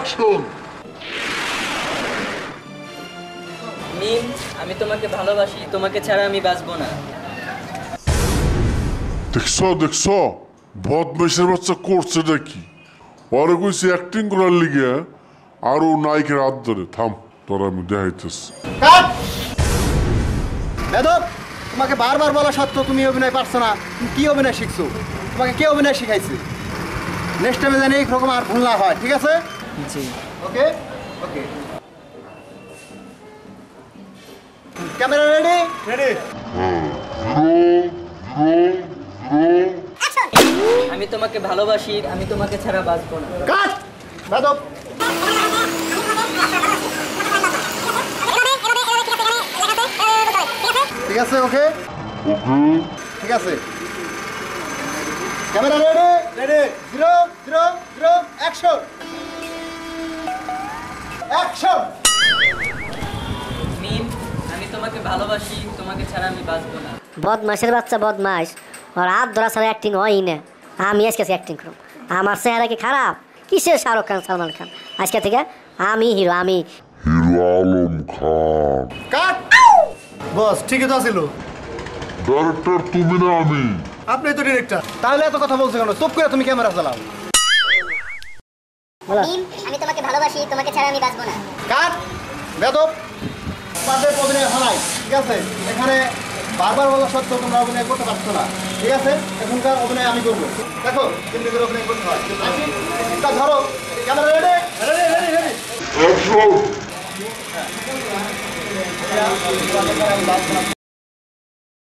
Action. Mim, আমি তোমাকে ভালোবাসি, তোমাকে ছাড়া আমি বাঁচবো না। দেখছো দেখছো বদমাইশের বাচ্চা করছে নাকি? ওরে কইছি অ্যাক্টিং করার লিগে আর ও নায়িকের হাত ধরে। থাম, তোরা আমি দেখাইতেছি। বেদব, তোমাকে বারবার বলা সত্ত্বেও তুমি অভিনয় পারছো না। তুমি কি অভিনয় শিখছো? তোমাকে কে অভিনয় শিখাইছে? নেক্সট টাইমে জানি এইরকম আর ভুল না হয়, ঠিক আছে? জি। ওকে ওকে, ক্যামেরা রেডি? রেডি। আমি তোমাকে ভালোবাসি, আমি তোমাকে ছাড়া বাঁচবো না। কাট। বেদব। ঠিক আছে, ওকে ঠিক আছে। Camera ready? Ready. 0 0 0 action. Action. Mim, আমি তোমাকে ভালোবাসি, তোমাকে ছাড়া আমি বাঁচবো না। বদমাসের বাচ্চা বদমাস, ওর হাত ধরা ছাড়া অ্যাক্টিং হয় না। আমি আজকে অ্যাক্টিং করব। আমার চেহারা কি খারাপ? কিসের শাহরুখ খান, সালমান খান? আজকে থেকে আমি হিরো, আমি হিরো আলম খান। কাট। বস ঠিকই তো ছিল। ডাইরেক্টর তুমি না আমি? আপনি তো ডিরেক্টর। তাহলে এত কথা বলছো কেন? চুপ করে তুমি ক্যামেরা চালাও। মিম, আমি তোমাকে ভালোবাসি, তোমাকে ছাড়া আমি বাঁচবো না। কাট। বেদব। তাদের অভিনয় হয়, ঠিক আছে? এখানে বারবার বলা সত্ত্বেও তোমরা অভিনয় করতে পারছো না, ঠিক আছে? এখনকার অভিনয় আমি করবো। দেখো কেমনি করে অভিনয় করতে হয়। আসি, এটা ধরো। Camera ready? Ready ready ready. Action.